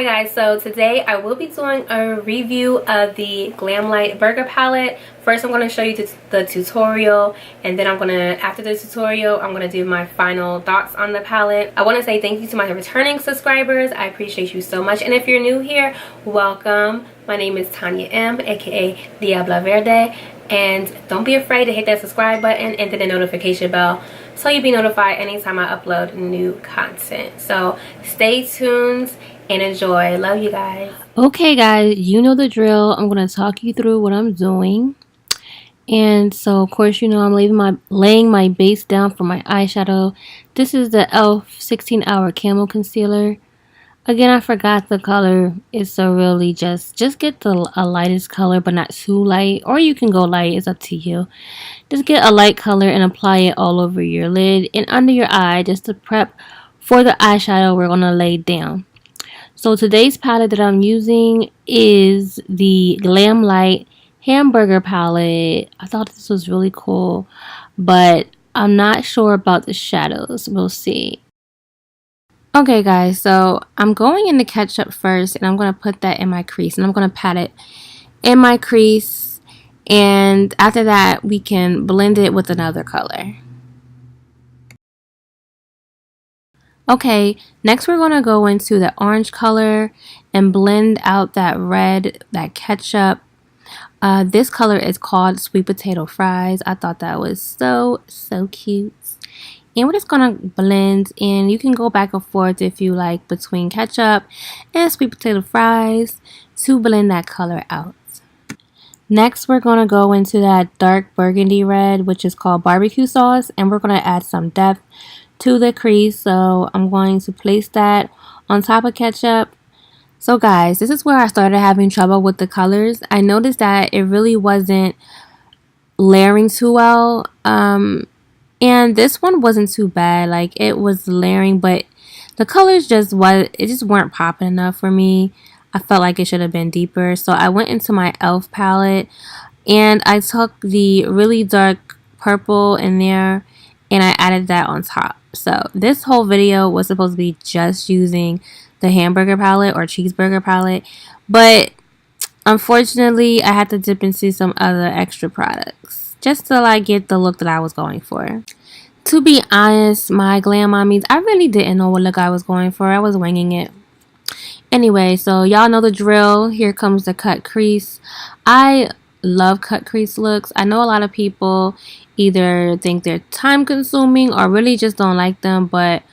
Hi guys, so today I will be doing a review of the Glamlite burger palette. First I'm going to show you the tutorial, and then after the tutorial, I'm going to do my final thoughts on the palette. I want to say thank you to my returning subscribers. I appreciate you so much, and if you're new here, welcome. My name is Tanya M, aka Diabla Verde, and don't be afraid to hit that subscribe button and then the notification bell so you'll be notified anytime I upload new content. So stay tuned and enjoy. Love you guys. Okay guys, you know the drill. I'm going to talk you through what I'm doing. And so of course, you know, I'm laying my base down for my eyeshadow. This is the e.l.f. 16-hour camo concealer. Again, I forgot the color. It's so really just get the lightest color, but not too light, or you can go light, it's up to you. Just get a light color and apply it all over your lid and under your eye, just to prep for the eyeshadow we're going to lay down. So today's palette that I'm using is the Glamlite hamburger palette. I thought this was really cool, but I'm not sure about the shadows. We'll see. Okay guys, so I'm going in the ketchup first, and I'm going to put that in my crease, and I'm going to pat it in my crease, and after that we can blend it with another color. Okay, next we're going to go into the orange color and blend out that red, that ketchup. This color is called Sweet Potato Fries. I thought that was so cute. And we're just going to blend, and you can go back and forth if you like between ketchup and sweet potato fries to blend that color out. Next, we're going to go into that dark burgundy red, which is called barbecue sauce, and we're going to add some depth to the crease. So I'm going to place that on top of ketchup. So guys, this is where I started having trouble with the colors. I noticed that it really wasn't layering too well. And this one wasn't too bad. Like, it was layering, but the colors just weren't popping enough for me. I felt like it should have been deeper. So I went into my e.l.f. palette, and I took the really dark purple in there, and I added that on top. So this whole video was supposed to be just using the hamburger palette or cheeseburger palette, but unfortunately I had to dip into some other extra products just to like get the look that I was going for. To be honest, my glam mommies, I really didn't know what look I was going for. I was winging it. Anyway, so y'all know the drill. Here comes the cut crease. I love cut crease looks. I know a lot of people either think they're time consuming or really just don't like them, but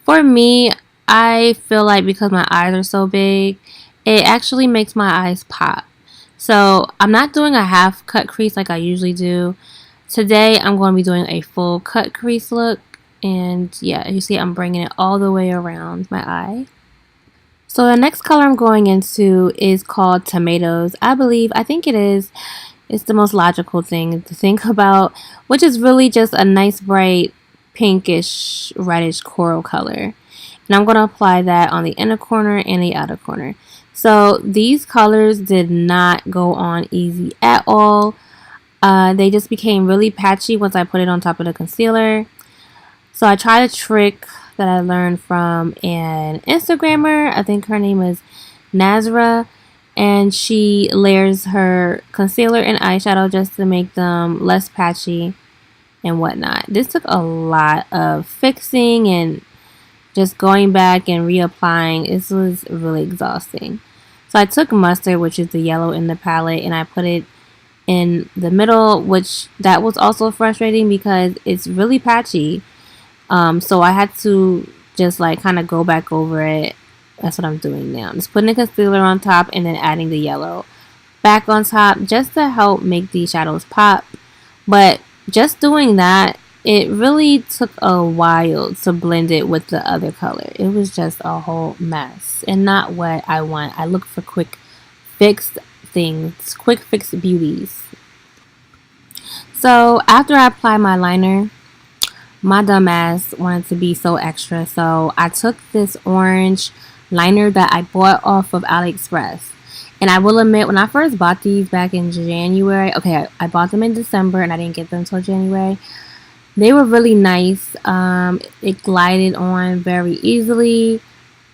for me, I feel like because my eyes are so big, it actually makes my eyes pop. So I'm not doing a half cut crease like I usually do. Today I'm going to be doing a full cut crease look, and yeah, you see I'm bringing it all the way around my eye. So the next color I'm going into is called Tomatoes. I think it is. It's the most logical thing to think about, which is really just a nice bright pinkish reddish coral color. And I'm going to apply that on the inner corner and the outer corner. So these colors did not go on easy at all. They just became really patchy once I put it on top of the concealer. So I tried a trick that I learned from an Instagrammer. I think her name is Nazra, and she layers her concealer and eyeshadow just to make them less patchy and whatnot. This took a lot of fixing and just going back and reapplying. This was really exhausting. So I took mustard, which is the yellow in the palette, and I put it in the middle, which that was also frustrating because it's really patchy. So I had to just like kind of go back over it. That's what I'm doing now. I'm just putting the concealer on top and then adding the yellow back on top just to help make these shadows pop. But just doing that, it really took a while to blend it with the other color. It was just a whole mess and not what I want. I look for quick fix things, quick fix beauties. So after I apply my liner, my dumb ass wanted to be so extra, so I took this orange liner that I bought off of AliExpress. And I will admit, when I first bought these back in January, okay, I bought them in December and I didn't get them until January. They were really nice. It glided on very easily,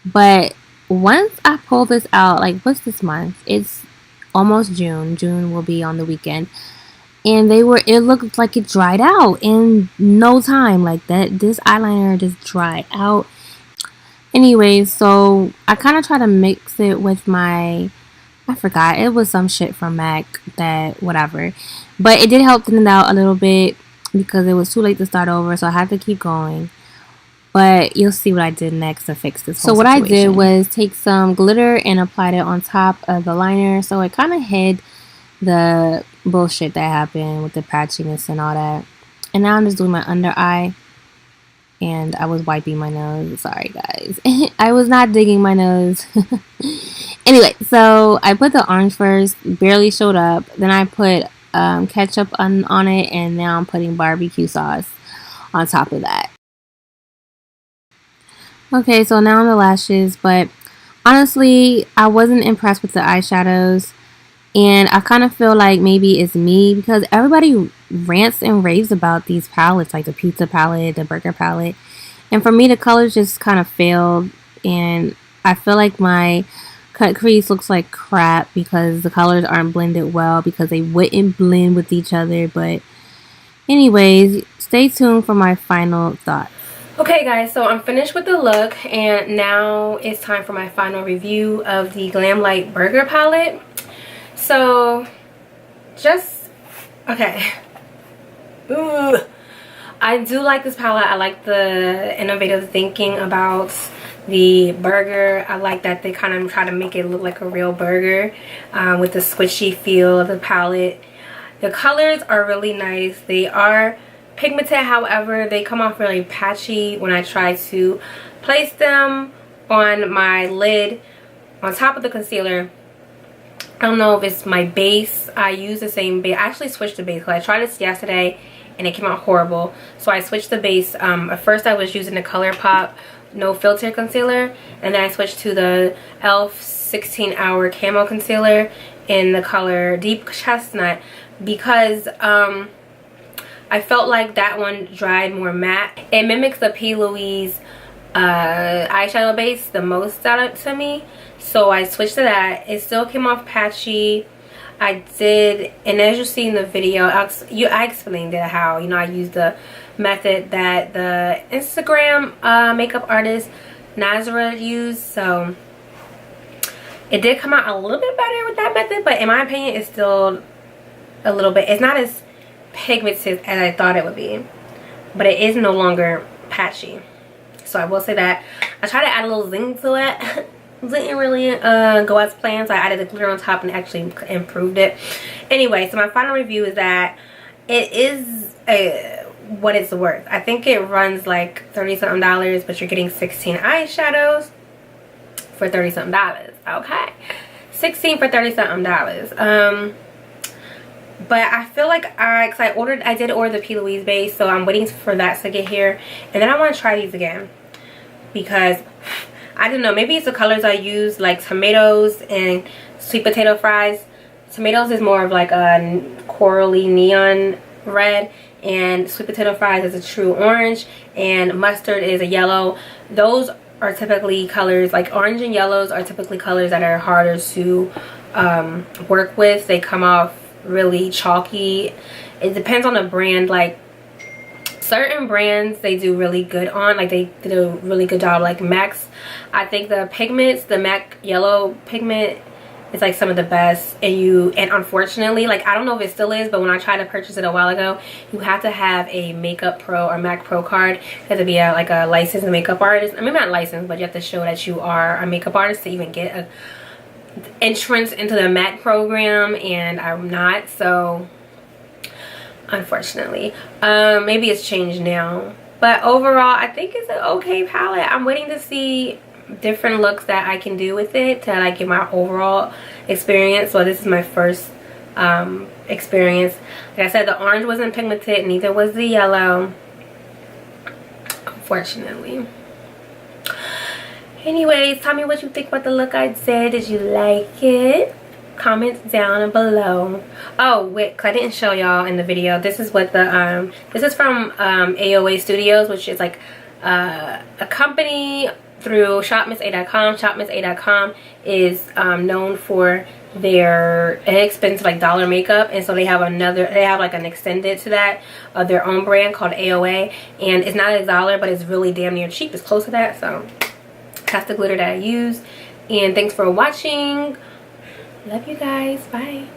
but once I pull this out, like, what's this month? It's almost June. June will be on the weekend. And it looked like it dried out in no time. Like that, this eyeliner just dried out. Anyways, so I kind of try to mix it with I forgot, it was some shit from MAC, that whatever. But it did help thin it out a little bit because it was too late to start over, so I had to keep going. But you'll see what I did next to fix this whole situation. So what I did was take some glitter and applied it on top of the liner, so it kind of hid the bullshit that happened with the patchiness and all that. And now I'm just doing my under eye. And I was wiping my nose. Sorry, guys. I was not digging my nose. Anyway, so I put the orange first. Barely showed up. Then I put ketchup on it. And now I'm putting barbecue sauce on top of that. Okay, so now on the lashes. But honestly, I wasn't impressed with the eyeshadows. And I kind of feel like maybe it's me, because everybody rants and raves about these palettes, like the pizza palette, the burger palette. And for me, the colors just kind of failed. And I feel like my cut crease looks like crap because the colors aren't blended well, because they wouldn't blend with each other. But anyways, stay tuned for my final thoughts. Okay guys, so I'm finished with the look, and now it's time for my final review of the Glamlite Burger palette. So, okay. Ooh. I do like this palette. I like the innovative thinking about the burger. I like that they kind of try to make it look like a real burger with the squishy feel of the palette. The colors are really nice. They are pigmented, however, they come off really patchy when I try to place them on my lid on top of the concealer. I don't know if it's my base. I use the same base. I actually switched the base because I tried this yesterday and it came out horrible. So I switched the base. At first I was using the ColourPop No Filter Concealer, and then I switched to the e.l.f. 16 Hour Camo Concealer in the color Deep Chestnut because I felt like that one dried more matte. It mimics the P. Louise eyeshadow base the most out to me. So I switched to that. It still came off patchy. I did, and as you see in the video, I explained it how, you know, I used the method that the Instagram makeup artist Nazara used. So it did come out a little bit better with that method, but in my opinion, it's still a little bit, it's not as pigmented as I thought it would be, but it is no longer patchy. So I will say that. I tried to add a little zing to it. Didn't really go as planned, so I added the glitter on top and actually improved it. Anyway, so my final review is that it is what it's worth. I think it runs like $30-something, but you're getting 16 eyeshadows for $30-something. Okay, 16 for $30-something. But I feel like I did order the P. Louise base, so I'm waiting for that to get here, and then I want to try these again because I don't know, maybe it's the colors I use, like tomatoes and sweet potato fries. Tomatoes is more of like a corally neon red, and sweet potato fries is a true orange, and mustard is a yellow. Those are typically colors, like orange and yellows are typically colors that are harder to work with. They come off really chalky. It depends on the brand. Like certain brands they do really good on, like they did a really good job, like MAC's. I think the pigments, the MAC yellow pigment is like some of the best, and unfortunately, like I don't know if it still is, but when I tried to purchase it a while ago, you have to have a Makeup Pro or MAC Pro card. You have to be like a licensed makeup artist. I mean, not licensed, but you have to show that you are a makeup artist to even get a entrance into the MAC program, and I'm not, so unfortunately. Maybe it's changed now, but overall I think it's an okay palette. I'm waiting to see different looks that I can do with it to like get my overall experience. So this is my first experience. Like I said, the orange wasn't pigmented, neither was the yellow, unfortunately. Anyways, tell me what you think about the look I did. Did you like it? Comment down below. Oh wait, cause I didn't show y'all in the video. This is what the this is from AOA Studios, which is like a company through shopmissa.com. Shopmissa.com is known for their inexpensive like dollar makeup, and so they have like an extended to that of their own brand called AOA, and it's not a dollar, but it's really damn near cheap. It's close to that. So that's the glitter that I use. And thanks for watching. Love you guys. Bye.